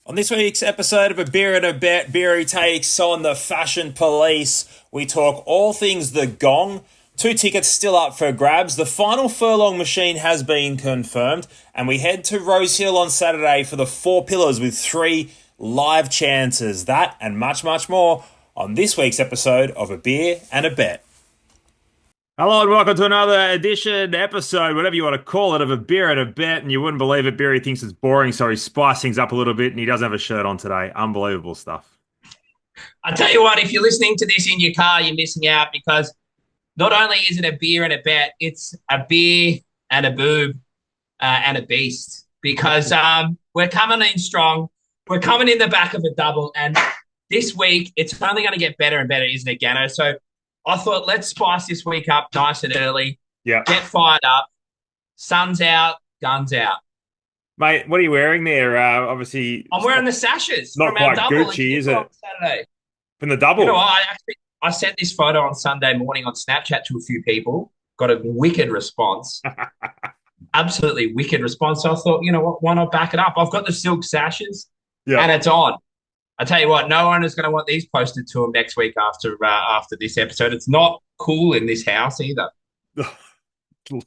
On this week's episode of A Beer and a Bet, Beery takes on the Fashion Police. We talk all things the Gong. Two tickets still up for grabs. The Final Furlong machine has been confirmed. And we head to Rosehill on Saturday for the Four Pillars with three live chances. That and much, much more on this week's episode of A Beer and a Bet. Hello and welcome to another episode, whatever you want to call it, of A Beer and a Bet. And you wouldn't believe it, Beery thinks it's boring, so he spiced things up a little bit and he doesn't have a shirt on today. Unbelievable stuff. I tell you what, if you're listening to this in your car, you're missing out because not only is it a beer and a bet, it's a beer and a boob and a beast. Because we're coming in strong. We're coming in the back of a double. And this week, it's only going to get better and better, isn't it, Gano? So I thought, let's spice this week up nice and early. Yeah. Get fired up. Sun's out, guns out. Mate, what are you wearing there? Obviously, I'm wearing the sashes not from our quite double Gucci, is it? on Saturday. From the double? You know, I sent this photo on Sunday morning on Snapchat to a few people. Got a wicked response. Absolutely wicked response. So I thought, you know what? Why not back it up? I've got the silk sashes, and it's on. I tell you what, no one is going to want these posted to them next week after this episode. It's not cool in this house either. No,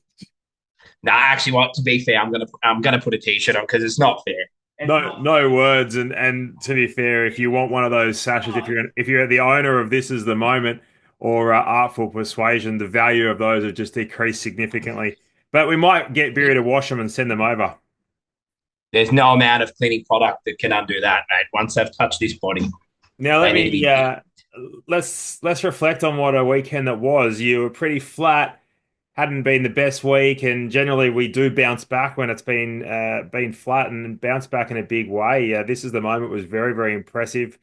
actually, what? To be fair, I'm gonna put a t-shirt on because it's not fair. No words, and to be fair, if you want one of those sashes, if you're the owner of This Is the Moment or Artful Persuasion, the value of those have just decreased significantly. But we might get Beery to wash them and send them over. There's no amount of cleaning product that can undo that, mate. Once they've touched this body. Now let's reflect on what a weekend that was. You were pretty flat, hadn't been the best week, and generally we do bounce back when it's been flat and bounce back in a big way. This Is the Moment was very, very impressive.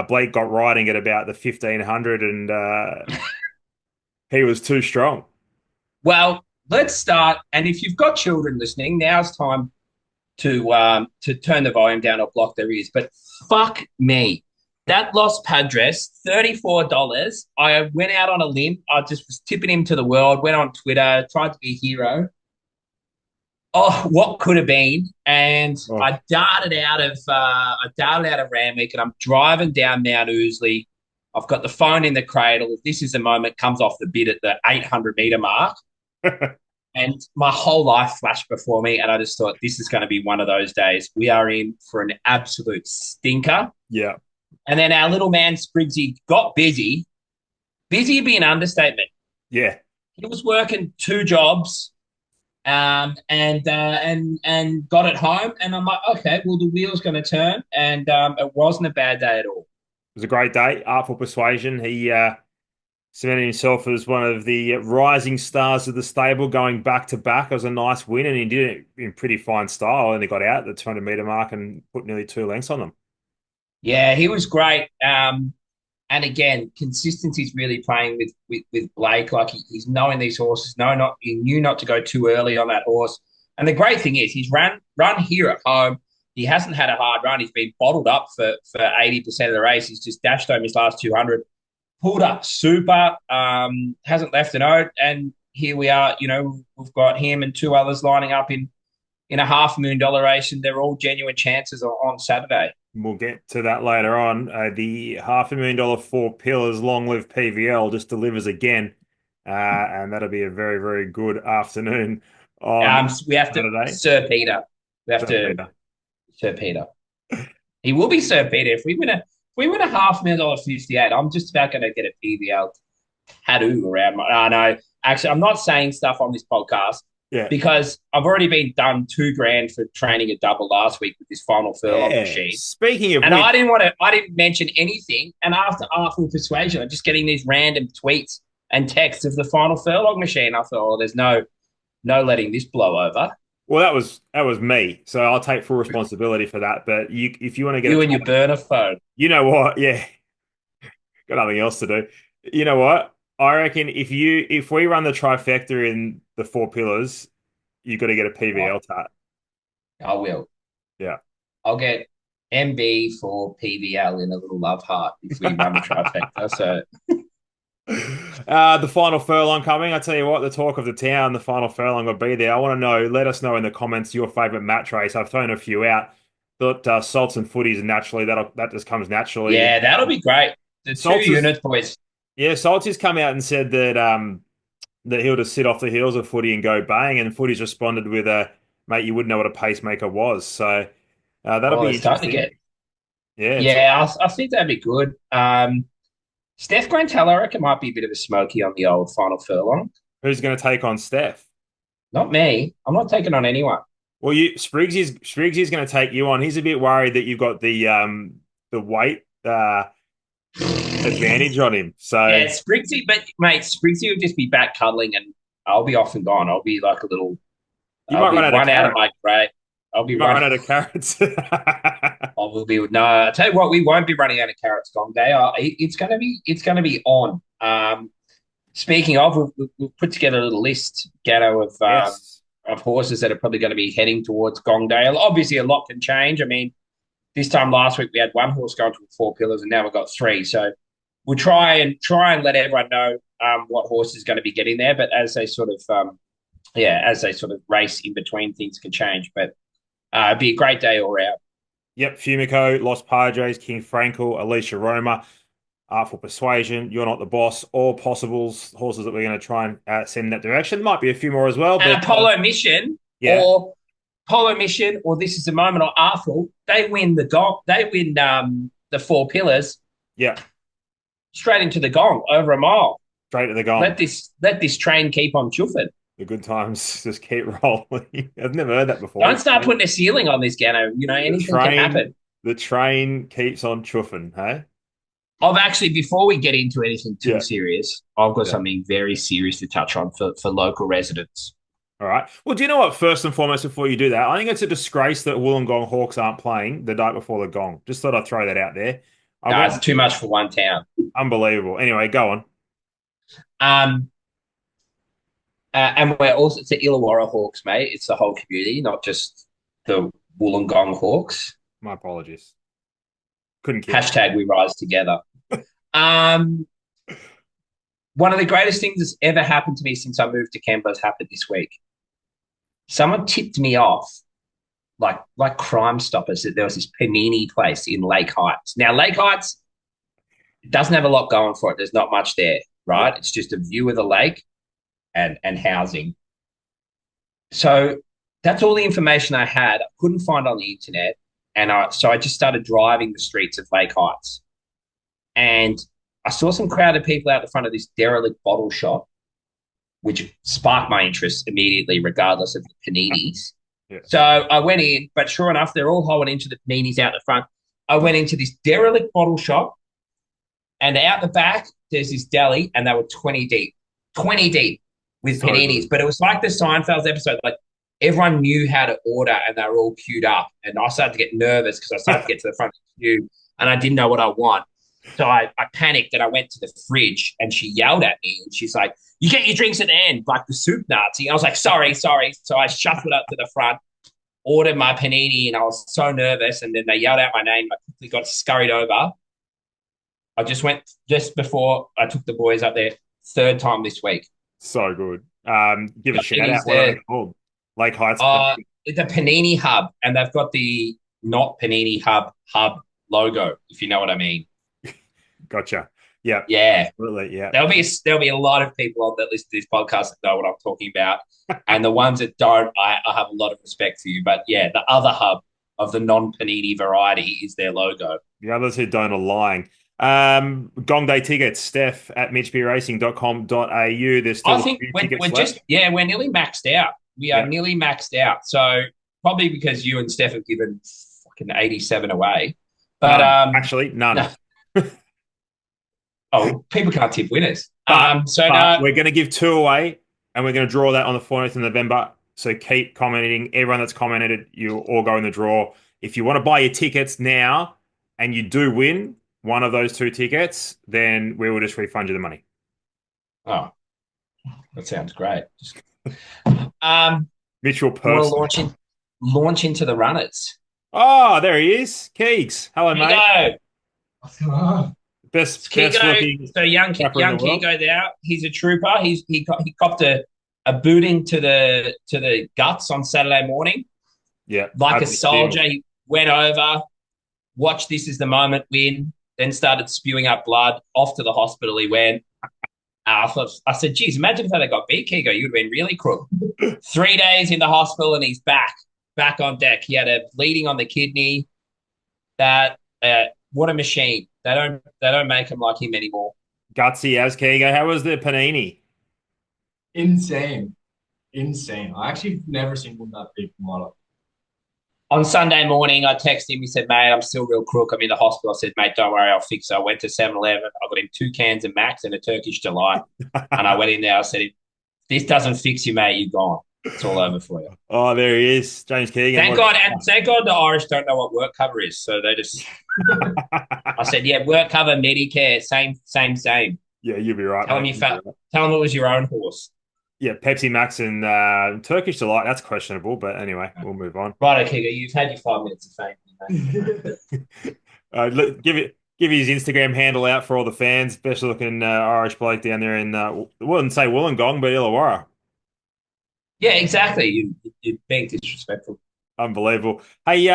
Blake got riding at about the 1500 and he was too strong. Well, let's start. And if you've got children listening, now's time to turn the volume down or block their ears. But fuck me. That Los Padres, $34. I went out on a limb. I just was tipping him to the world, went on Twitter, tried to be a hero. Oh, what could have been? And I darted out of Ramwick and I'm driving down Mount Ousley. I've got the phone in the cradle. This Is the Moment comes off the bid at the 800-meter mark. And my whole life flashed before me, and I just thought, this is going to be one of those days. We are in for an absolute stinker. Yeah. And then our little man Spriggsy got busy. Busy being an understatement. Yeah. He was working two jobs, and got it home. And I'm like, okay, well, the wheel's going to turn. And it wasn't a bad day at all. It was a great day. Artful Persuasion. He cemented himself as one of the rising stars of the stable, going back to back. It was a nice win, and he did it in pretty fine style. And he got out at the 200-meter mark and put nearly 2 lengths on them. Yeah, he was great. And again, consistency is really playing with Blake. Like he's knowing these horses. He knew not to go too early on that horse. And the great thing is, he's run here at home. He hasn't had a hard run. He's been bottled up for 80% of the race. He's just dashed home his last 200. Pulled up super, hasn't left a note, and here we are. You know, we've got him and two others lining up in a $500,000 race, and they're all genuine chances on Saturday. We'll get to that later on. The $500,000 Four Pillars Long Live PVL just delivers again, and that'll be a very, very good afternoon on we have Saturday. To Sir Peter. We have to Peter. Sir Peter. He will be Sir Peter if we win a $500,000 58. I'm just about going to get a PVL tattoo around my. Oh, no, actually, I'm not saying stuff on this podcast because I've already been done $2,000 for training a double last week with this Final Furlong machine. Speaking of, and I didn't mention anything. And after Artful Persuasion, I'm just getting these random tweets and texts of the Final Furlong machine. I thought, oh, there's no letting this blow over. Well, that was me, so I'll take full responsibility for that. But if you want to get you and your burner phone, you know what? Yeah, got nothing else to do. You know what? I reckon if we run the trifecta in the Four Pillars, you got to get a PVL tat. I will. Yeah, I'll get MB for PVL in a little love heart if we run the trifecta. So. The Final Furlong coming. I tell you what, the talk of the town, the Final Furlong will be there. I want to know, let us know in the comments your favourite match race. I've thrown a few out. thought Salts and Footies naturally that just comes naturally. Yeah, that'll be great. The two Salts is units, boys. yeah, Salts has come out and said that he'll just sit off the heels of Footy and go bang, and Footy's responded with a mate, you wouldn't know what a pacemaker was. So that'll Oh, be they're starting to interesting. get. Yeah, it's Yeah, I think that'd be good. Steph Grantell, I reckon, might be a bit of a smoky on the old Final Furlong. who's going to take on Steph? Not me. I'm not taking on anyone. Well, Spriggsy's going to take you on. He's a bit worried that you've got the weight advantage on him. So Yeah, Sprigsy, but mate, Sprigsy would just be back cuddling, and I'll be off and gone. I'll be like a little. you I'll might run be out of one out of carrot. my grade. I'll be You might run running. out of carrots. I will be no. I tell you what, we won't be running out of carrots, Gong Day. It's gonna be on. Speaking of, we've put together a little list, Gatto, Yes. of horses that are probably going to be heading towards Gongdale. Obviously, a lot can change. I mean, this time last week we had one horse going to 4 pillars, and now we've got three. So we'll try and let everyone know what horse is going to be getting there. But as they sort of as they sort of race in between, things can change. But it'd be a great day all round. Yep, Fumico, Los Padres, King Frankel, Alicia Roma, Artful Persuasion, You're Not the Boss, all possibles, horses that we're going to try and send in that direction. Might be a few more as well, And but Apollo Mission yeah, or This Is the Moment or Artful, they win the 4 pillars yeah, straight into the Gong over a mile. straight to the gong. Let this train keep on chuffing. The good times just keep rolling. I've never heard that before. Don't start putting a ceiling on this, Gano. The Anything can train, happen. the train keeps on chuffing, hey? I've actually, before we get into anything too Yeah, serious, I've got yeah. something very serious to touch on for local residents. All right. Well, do you know what? First and foremost, before you do that, I think it's a disgrace that Wollongong Hawks aren't playing the night before the gong. Just thought I'd throw that out there. I No, went it's too much for one town. unbelievable. Anyway, go on. Um, and we're also, it's the Illawarra Hawks, mate. It's the whole community, not just the Wollongong Hawks. My apologies. Couldn't keep. Hashtag we rise together. Um, One of the greatest things that's ever happened to me since I moved to Canberra has happened this week. Someone tipped me off, like Crime Stoppers, that there was this panini place in Lake Heights. Now, Lake Heights, it doesn't have a lot going for it. There's not much there, right? Yeah. It's just a view of the lake and housing. So that's all the information I had. I couldn't find on the internet. So I just started driving the streets of Lake Heights. And I saw some crowded people out the front of this derelict bottle shop, which sparked my interest immediately, regardless of the paninis. Yeah. So I went in, but sure enough, they're all holding into the paninis out the front. I went into this derelict bottle shop, and out the back, there's this deli, and they were 20 deep with So paninis. good. But it was like the Seinfeld episode, like everyone knew how to order, and they were all queued up. And I started to get nervous because I started to get to the front of the queue, and I didn't know what I want. So I panicked and I went to the fridge, and she yelled at me, and she's like, "You get your drinks at the end, like the soup Nazi." I was like, sorry. So I shuffled up to the front, ordered my panini, and I was so nervous. And then they yelled out my name. I quickly got scurried over. I just went just before I took the boys up there, third time this week. So good. Give a Got shout minis out. What are they there. called? Lake Heights. The Panini Hub, and they've got the not Panini Hub logo, if you know what I mean. Gotcha. Yeah, Yeah. absolutely. Yeah. There'll be a lot of people on that listen to this podcast that know what I'm talking about, and the ones that don't, I have a lot of respect for you. But yeah, the other hub of the non-panini variety is their logo. The others who don't are lying. Gong Day tickets, Steph at mitchbeerracing.com.au. There's still I a think few we're, tickets we're left. we're nearly maxed out. We are Yeah. nearly maxed out. So probably because you and Steph have given fucking 87 away. But Actually, none. no. Oh, people can't tip winners. But No, we're going to give two away, and we're going to draw that on the 14th of November. So keep commenting. Everyone that's commented, you all go in the draw. If you want to buy your tickets now and you do win one of those two tickets, then we will just refund you the money. oh, that sounds great. Mutual Want to person. launch into the runners. Oh, there he is. Keegs. Hello, Here mate. you go. Best Kigo, looking so young rapper in the world. Kigo there. He's a trooper. He copped a booting to the guts on Saturday morning. Yeah. Like a Absolutely soldier, steaming. went over, watched This Is the Moment win, then started spewing up blood. Off to the hospital he went. I said, geez, imagine if they got beat, Kigo. You'd have been really crook. 3 days in the hospital and he's back on deck. He had a bleeding on the kidney. That what a machine. They don't make him like him anymore. Gutsy as Kigo. How was the panini? Insane. Insane. I actually never seen one that big from my life. On Sunday morning, I texted him. He said, mate, I'm still real crook. I'm in the hospital. I said, mate, don't worry, I'll fix it. I went to 7-Eleven. I got him 2 cans of Max and a Turkish Delight. And I went in there. I said, if this doesn't fix you, mate, you're gone. It's all over for you. Oh, there he is, James Keegan. Thank God the Irish don't know what work cover is. So they just, I said, yeah, work cover, Medicare, same. Yeah, you'll be right. Tell him it was your own horse. Yeah, Pepsi Max and Turkish Delight. That's questionable, but anyway, we'll move on. Right, okay, you've had your 5 minutes of fame. Look, give his Instagram handle out for all the fans. Best looking Irish bloke down there in wouldn't say Wollongong, but Illawarra. Yeah, exactly. You're being disrespectful. Unbelievable. Hey,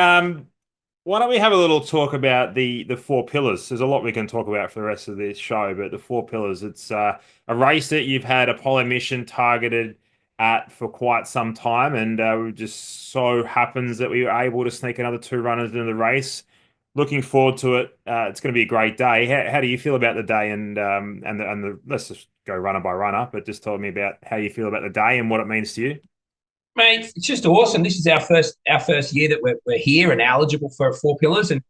why don't we have a little talk about the four pillars? There's a lot we can talk about for the rest of this show, but the four pillars, it's a race that you've had Apollo Mission targeted at for quite some time, and it just so happens that we were able to sneak another two runners into the race. Looking forward to it. It's going to be a great day. How do you feel about the day and the let's just go runner by runner, but just tell me about how you feel about the day and what it means to you. Mate, it's just awesome. This is our first year that we're here and eligible for four pillars. And,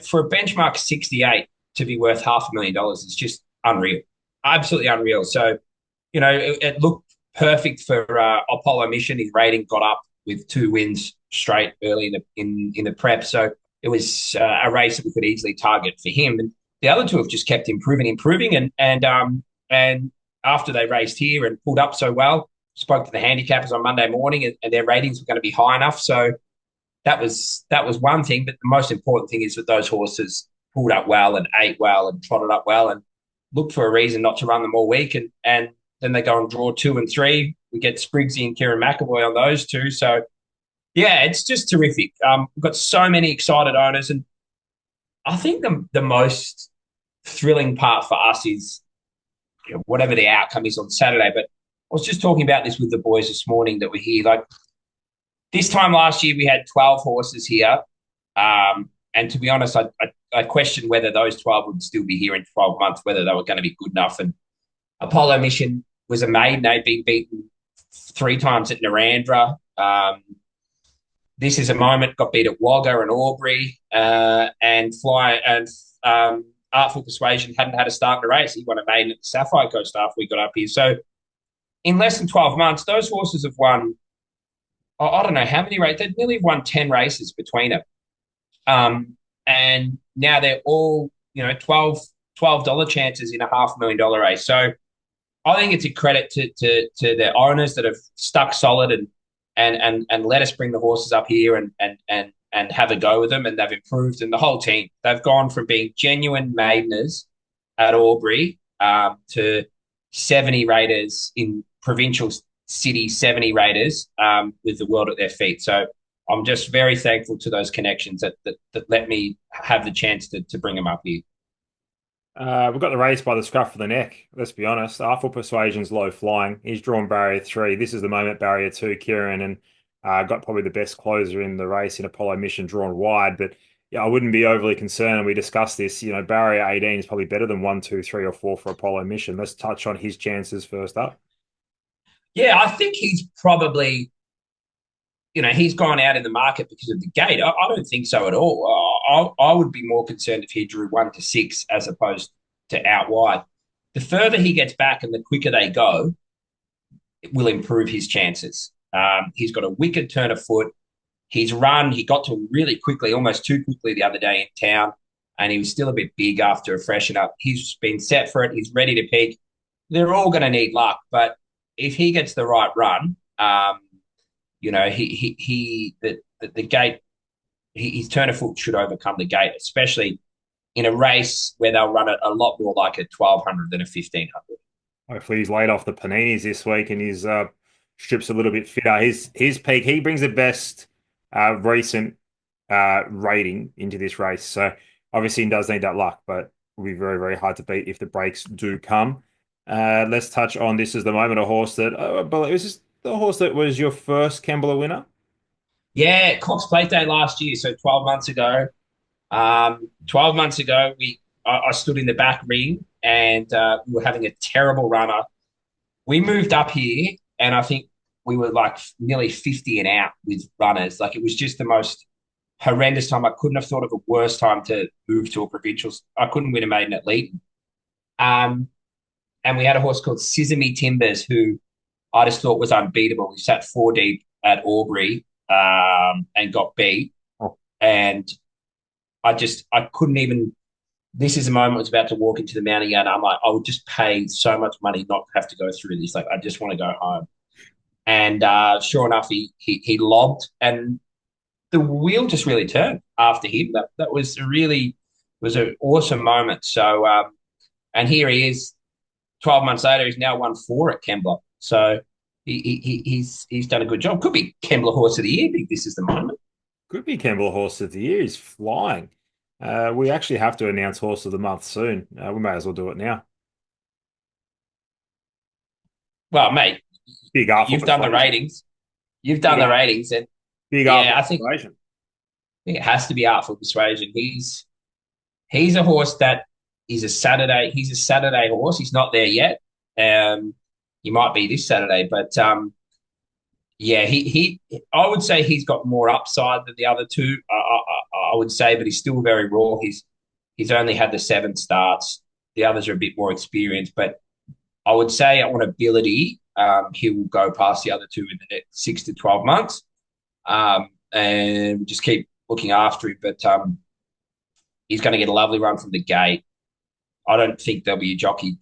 for a benchmark 68 to be worth $500,000 is just unreal. Absolutely unreal. So, it looked perfect for Apollo Mission. His rating got up with 2 wins straight early in the prep. So it was a race that we could easily target for him. And the other two have just kept improving. And after they raced here and pulled up so well, spoke to the handicappers on Monday morning, and their ratings were going to be high enough. So that was one thing. But the most important thing is that those horses pulled up well and ate well and trotted up well and looked for a reason not to run them all week. And then they go and draw 2 and 3. We get Spriggsy and Kieran McAvoy on those two. So, yeah, it's just terrific. We've got so many excited owners. And I think the most thrilling part for us is whatever the outcome is on Saturday. But I was just talking about this with the boys this morning that were here. Like this time last year, we had 12 horses here. And to be honest, I questioned whether those 12 would still be here in 12 months, whether they were going to be good enough. And Apollo Mission was a maiden. They'd been beaten 3 times at Narandra. This Is a Moment got beat at Wagga and Albury. And Artful Persuasion hadn't had a start in the race. He won a maiden at the Sapphire Coast after we got up here. So in less than 12 months, those horses have won, I don't know how many races. They've nearly won 10 races between them. And now they're all, $12 chances in a $500,000 race. So I think it's a credit to the owners that have stuck solid and let us bring the horses up here and have a go with them, and they've improved. And the whole team, they've gone from being genuine maideners at Albury to 70 raters in provincial city, 70 raters with the world at their feet. So I'm just very thankful to those connections that let me have the chance to bring them up here. We've got the race by the scruff of the neck. Let's be honest. Artful Persuasion's low flying. He's drawn barrier 3. This Is the Moment barrier 2, Kieran, and got probably the best closer in the race in Apollo Mission drawn wide. But yeah, I wouldn't be overly concerned. And we discussed this. Barrier 18 is probably better than 1, 2, 3, or 4 for Apollo Mission. Let's touch on his chances first up. Yeah, I think he's probably, he's gone out in the market because of the gate. I don't think so at all. I would be more concerned if he drew 1 to 6 as opposed to out wide. The further he gets back and the quicker they go, it will improve his chances. He's got a wicked turn of foot. He got to him really quickly, almost too quickly the other day in town, and he was still a bit big after a freshen up. He's been set for it. He's ready to peak. They're all going to need luck, but if he gets the right run, the gate, his turn of foot should overcome the gate, especially in a race where they'll run it a lot more like a 1200 than a 1500. Hopefully he's laid off the paninis this week and his strips a little bit fitter. His peak, he brings the best recent rating into this race. So obviously he does need that luck, but will be very, very hard to beat if the breaks do come. Let's touch on this as the moment, a horse that I believe is this the horse that was your first Kembla winner. Yeah, Cox Plate Day last year, so 12 months ago. 12 months ago, I stood in the back ring and we were having a terrible runner. We moved up here, and I think we were like nearly 50 and out with runners. Like it was just the most horrendous time. I couldn't have thought of a worse time to move to a provincials. I couldn't win a maiden at Leeton. Um, and we had a horse called Sesame Timbers, who I just thought was unbeatable. We sat four deep at Albury and got beat. Oh, And I couldn't even. This is a moment I was about to walk into the mounting yard. I'm like, I would just pay so much money not to have to go through this. Like, I just want to go home. And sure enough, he lobbed, and the wheel just really turned after him. That was was an awesome moment. So, and here he is, 12 months later. He's now won four at Kembla. So he's done a good job. Could be Kembla Horse of the Year. I think this is the moment. could be Kembla Horse of the Year. He's flying. We actually have to announce Horse of the Month soon. We may as well do it now. Well, mate, Big Artful you've done the Persuasion. ratings. You've done the ratings, and Big yeah, Artful I think Persuasion. it has to be Artful Persuasion. He's a horse that is a Saturday. He's a Saturday horse. He's not there yet. He might be this Saturday, but yeah, he. I would say he's got more upside than the other two. I would say, but he's still very raw. He's only had the seven starts. The others are a bit more experienced, but I would say on ability, he will go past the other two in the next 6 to 12 months, and just keep looking after him. But he's going to get a lovely run from the gate. I don't think there'll be a jockey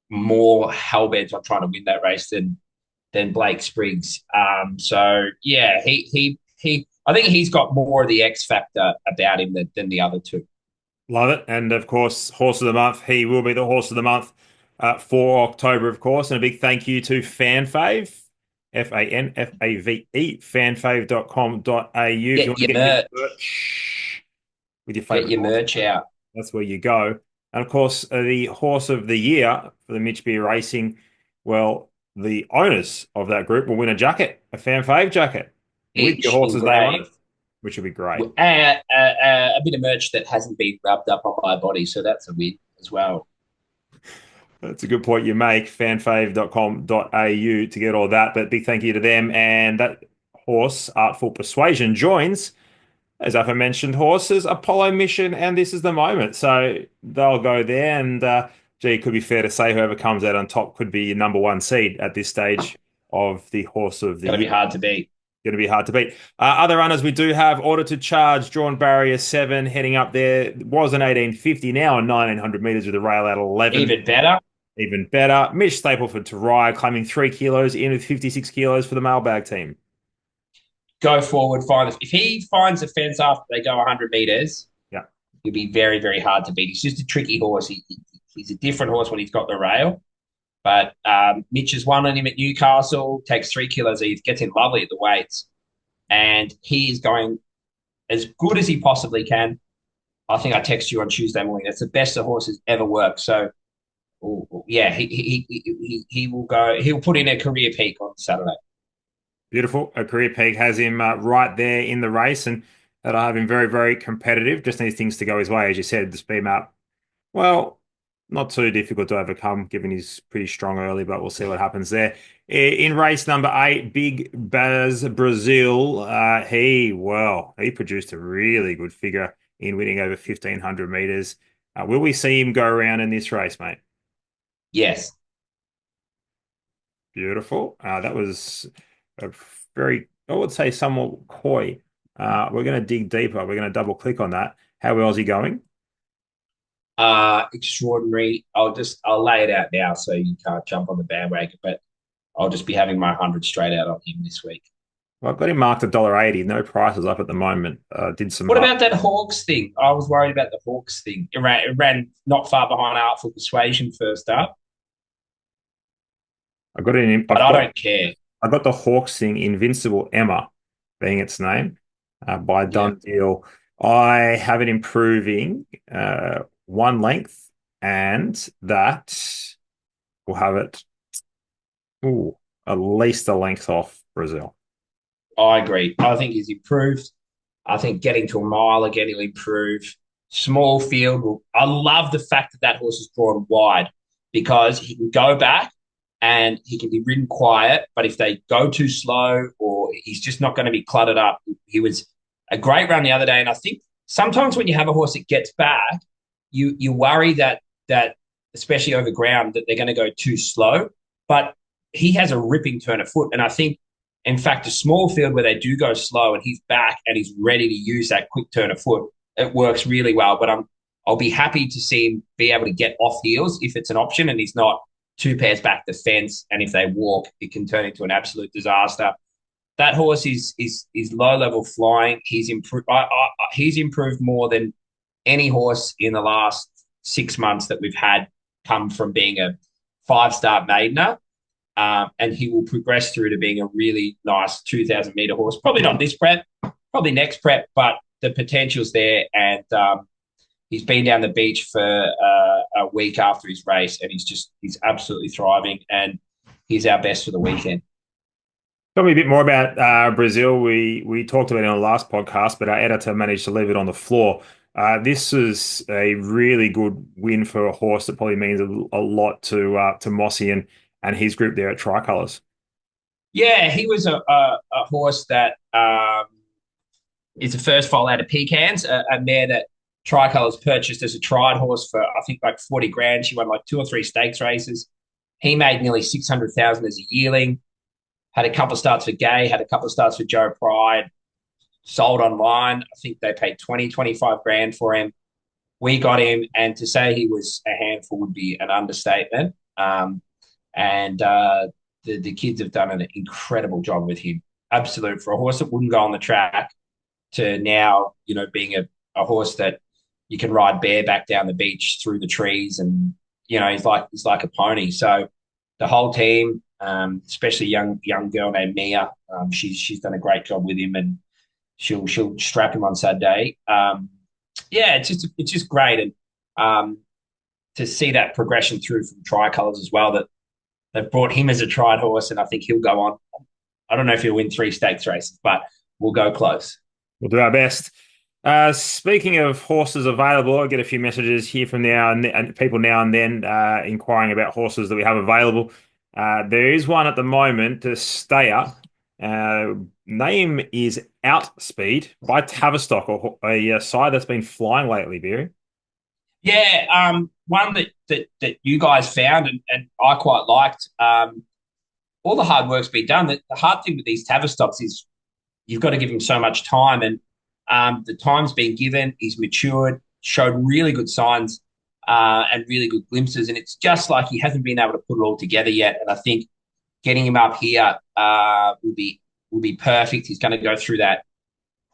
more hell-bent on trying to win that race than Blake Spriggs. So yeah, he. I think he's got more of the X factor about him than the other two. Love it. And of course, Horse of the Month. He will be the Horse of the Month for October, of course. And a big thank you to FanFave, FanFave, fanfave.com.au. If you Get want to your get merch. your merch with your Get favorite your horse, merch out. that's where you go. And of course, the Horse of the Year for the Mitch Beer Racing, well, the owners of that group will win a jacket, a FanFave jacket, with your Itch horse's name on it, engraved. which will be great. A bit of merch that hasn't been rubbed up on my body, so that's a win as well. That's a good point you make. Fanfave.com.au to get all that. But big thank you to them. And that horse, Artful Persuasion, joins, as I mentioned, horses, Apollo Mission, and this is the moment. So they'll go there. And gee, it could be fair to say whoever comes out on top could be your number one seed at this stage of the Horse of the Going to be Year. hard to beat. Going to be hard to beat. Other runners we do have Order to Charge, drawn barrier 7, heading up there. It was an 1850, now a 1900 meters with a rail at 11. Even better. Even better. Mitch Stapleford to ride, claiming 3 kilos in with 56 kilos for the mailbag team. Go forward, if he finds a fence after they go 100 meters, Yeah. he'll be very, very hard to beat. He's just a tricky horse. He's a different horse when he's got the rail. But Mitch has won on him at Newcastle, takes 3 kilos each, gets in lovely at the weights. And he is going as good as he possibly can. I think I text you on Tuesday morning. That's the best the horse has ever worked. So, yeah, he will go. He'll put in a career peak on Saturday. Beautiful. A career peak has him right there in the race, and that'll have him very, very competitive. Just needs things to go his way. As you said, the speed map, well, not too difficult to overcome, given he's pretty strong early, but we'll see what happens there. In race number 8, Big Baz Brazil, he produced a really good figure in winning over 1,500 meters. Will we see him go around in this race, mate? Yes. Beautiful. That was a very, I would say, somewhat coy. We're going to dig deeper. We're going to double click on that. How well is he going? Extraordinary. I'll lay it out now so you can't jump on the bandwagon, but I'll just be having my 100 straight out on him this week. Well, I've got him marked $1.80. No prices up at the moment. What about that Hawks thing? I was worried about the Hawks thing. It ran not far behind Artful Persuasion first up. I've got it in, but I don't care. I've got the Hawks thing, Invincible Emma being its name. by Yeah. done deal. I have it improving one length, and that will have it at least a length off Brazil. I agree. I think he's improved. I think getting to a mile again, he'll improve. Small field. I love the fact that that horse is drawn wide because he can go back and he can be ridden quiet. But if they go too slow or he's just not going to be cluttered up, he was a great run the other day. And I think sometimes when you have a horse that gets back, you worry that especially over ground that they're going to go too slow. But he has a ripping turn of foot, and I think in fact, a small field where they do go slow and he's back and he's ready to use that quick turn of foot, it works really well. But I'll be happy to see him be able to get off heels if it's an option and he's not two pairs back the fence. And if they walk, it can turn into an absolute disaster. That horse is low level flying. He's improved. He's improved more than any horse in the last 6 months that we've had come from being a 5-star maidener. And he will progress through to being a really nice 2,000-meter horse. Probably not this prep, probably next prep, but the potential's there. And he's been down the beach for a week after his race, and he's absolutely thriving. And he's our best for the weekend. Tell me a bit more about Brazil. We talked about it in the last podcast, but our editor managed to leave it on the floor. This is a really good win for a horse that probably means a lot to Mossy and his group there at Tricolours. Yeah, he was a horse that is the first foal out of Pecans, a mare that Tricolours purchased as a tried horse for, I think, like 40 grand. She won like 2 or 3 stakes races. He made nearly 600,000 as a yearling. Had a couple of starts for Gay, had a couple of starts for Joe Pride, sold online. I think they paid 20, 25 grand for him. We got him, and to say he was a handful would be an understatement. And the kids have done an incredible job with him. Absolute for a horse that wouldn't go on the track to now, being a horse that you can ride bareback down the beach through the trees, and he's like a pony. So the whole team, especially young girl named Mia, she's done a great job with him, and she'll strap him on Saturday. Yeah, it's just great, and to see that progression through from Tricolours as well. That they've brought him as a tried horse, and I think he'll go on. I don't know if he'll win 3 stakes races, but we'll go close. We'll do our best. Speaking of horses available, I get a few messages here from now and people now and then inquiring about horses that we have available. There is one at the moment to stay up. Name is Outspeed by Tavistock, a side that's been flying lately, Beery. Yeah, one that you guys found and I quite liked. All the hard work's been done. The hard thing with these Tavistocks is you've got to give him so much time, and the time's been given. He's matured, showed really good signs and really good glimpses, and it's just like he hasn't been able to put it all together yet. And I think getting him up here will be perfect. He's going to go through that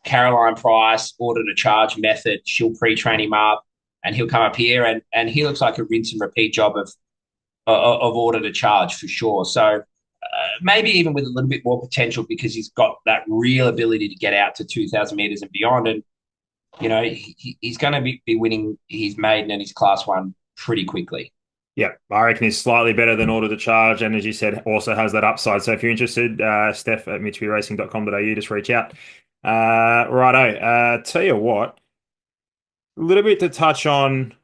Caroline Price order to charge method. She'll pre-train him up, and he'll come up here, and he looks like a rinse and repeat job of order to charge for sure. So maybe even with a little bit more potential because he's got that real ability to get out to 2,000 meters and beyond. And, he's going to be winning his maiden and his class 1 pretty quickly. Yeah, I reckon he's slightly better than order to charge. And as you said, also has that upside. So if you're interested, steph at mitchbeerracing.com.au, just reach out. Righto. Tell you what, a little bit to touch on,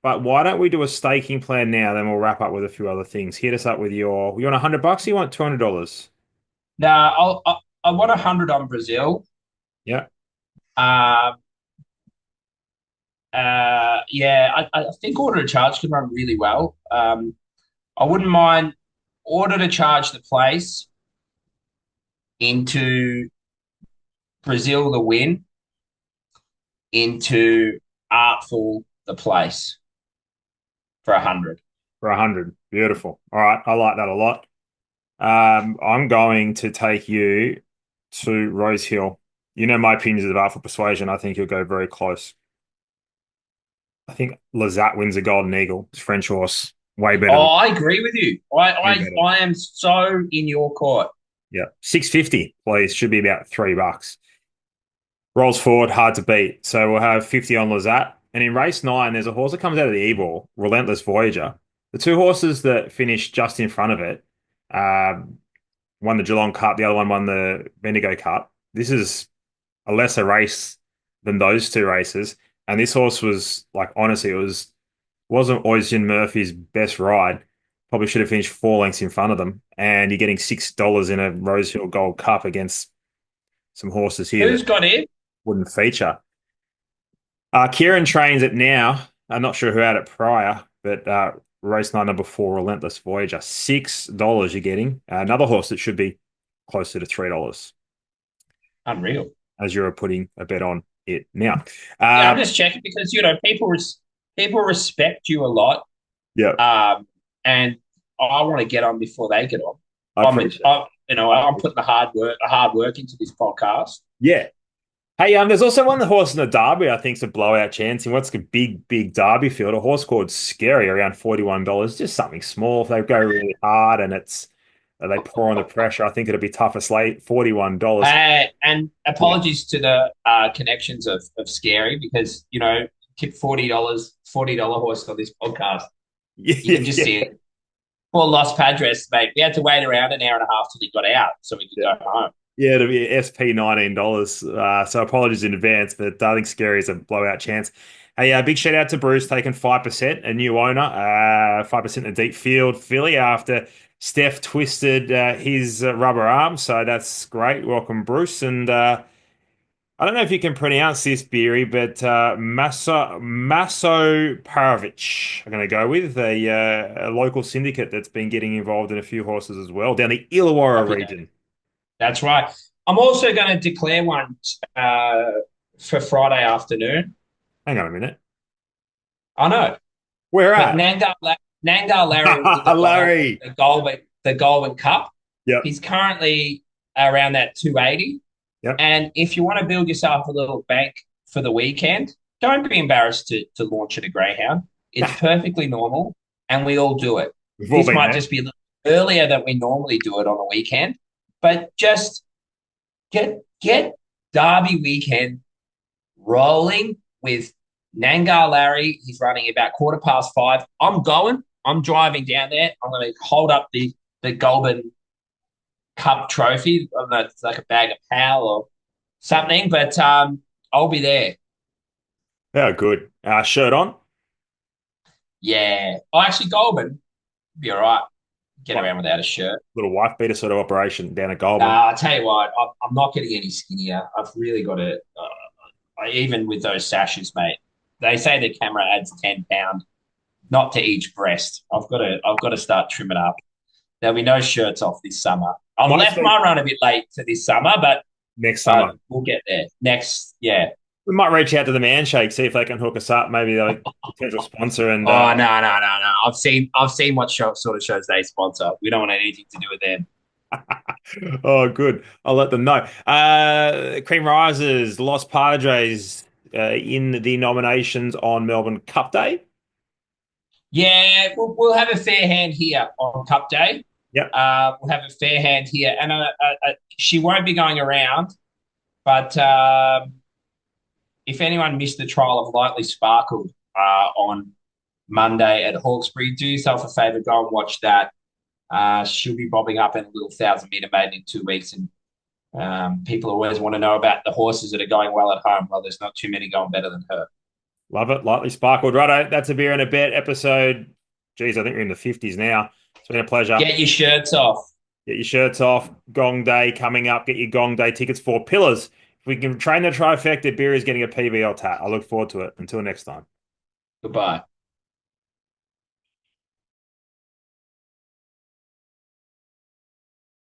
but why don't we do a staking plan now? Then we'll wrap up with a few other things. Hit us up with you want $100 or you want $200? No, I want 100 on Brazil. Yeah. Yeah, I think order to charge can run really well. I wouldn't mind order to charge the place into Brazil the win, into Artful the place for 100. For 100. Beautiful. All right. I like that a lot. I'm going to take you to Rosehill. My opinions of Artful Persuasion. I think he'll go very close. I think Lazat wins a Golden Eagle. It's French horse. Way better. Oh, I agree with you. I am so in your court. Yeah. 650, please. Should be about $3. Rolls forward, hard to beat. So we'll have 50 on Lazat. And in race 9, there's a horse that comes out of the E-ball, Relentless Voyager. The two horses that finished just in front of it, um, one the Geelong Cup, the other one won the Bendigo Cup. This is a lesser race than those two races. And this horse was like, honestly, wasn't Oisin Murphy's best ride. Probably should have finished 4 lengths in front of them. And you're getting $6 in a Rosehill Gold Cup against some horses here that Who's got it? wouldn't feature. Kieran trains it now. I'm not sure who had it prior, but race 9 number 4, Relentless Voyager, $6 you're getting. Another horse that should be closer to $3 Unreal. as you're putting a bet on it now. Yeah, I'm just checking because people respect you a lot, Yeah, and I want to get on before they get on. I appreciate it. I'm putting the hard work into this podcast. Yeah. Hey, there's also one the horse in the Derby I think's a blowout chance in what's a big Derby field. A horse called Scary around $41. Just something small. If they go really hard and they pour on the pressure, I think it'll be tougher slate. $41. And apologies to the connections of Scary because tip $40 horse on this podcast. Yeah, You can just see it. Poor Los Padres, mate. We had to wait around an hour and a half till he got out so we could go home. Yeah, it'll be SP $19. So apologies in advance, but I think Scary is a blowout chance. Hey, big shout out to Bruce taking 5%, a new owner, 5% in the deep field filly after Steph twisted his rubber arm. So that's great. Welcome, Bruce. And I don't know if you can pronounce this, Beery, but Maso Parovich, I'm going to go with a local syndicate that's been getting involved in a few horses as well down the Illawarra region. That's right. I'm also going to declare one for Friday afternoon. Hang on a minute. I know. Where But at? Nangar Larry, Larry. the Golden Cup. Yep. He's currently around that 280. Yep. And if you want to build yourself a little bank for the weekend, don't be embarrassed to launch at a greyhound. It's perfectly normal, and we all do it. This might just be a little earlier than we normally do it on the weekend, but just get Derby weekend rolling with Nangar Larry. He's running about 5:15. I'm going. I'm driving down there. I'm going to hold up the Golden Cup trophy. I don't know, it's like a bag of pal or something, but I'll be there. Yeah, good. Shirt on? Yeah. Oh, actually, Goulburn, be all right. Get around without a shirt. Little wife beater sort of operation down at Goulburn. I'll tell you what, I'm not getting any skinnier. I've really got to, even with those sashes, mate. They say the camera adds 10 pounds, not to each breast. I've got to start trimming up. There'll be no shirts off this summer. I left my run a bit late to this summer, but next summer we'll get there. Yeah. We might reach out to the Man Shake, see if they can hook us up. Maybe they're a potential sponsor. And no. I've seen what sort of shows they sponsor. We don't want anything to do with them. Oh, good. I'll let them know. Cream Risers, Los Padres in the nominations on Melbourne Cup Day. Yeah, we'll have a fair hand here on Cup Day. Yep. We'll have a fair hand here, and she won't be going around. But if anyone missed the trial of Lightly Sparkled on Monday at Hawkesbury, do yourself a favour, go and watch that. She'll be bobbing up in a little 1,000-metre maiden in 2 weeks, and people always want to know about the horses that are going well at home. Well, there's not too many going better than her. Love it. Lightly Sparkled. Righto, that's a beer and a bet episode. Geez, I think we're in the 50s now. It's been a pleasure. Get your shirts off. Get your shirts off. Gong Day coming up. Get your Gong Day tickets for Pillars. If we can train the trifecta, Beer is getting a PVL tat. I look forward to it. Until next time. Goodbye.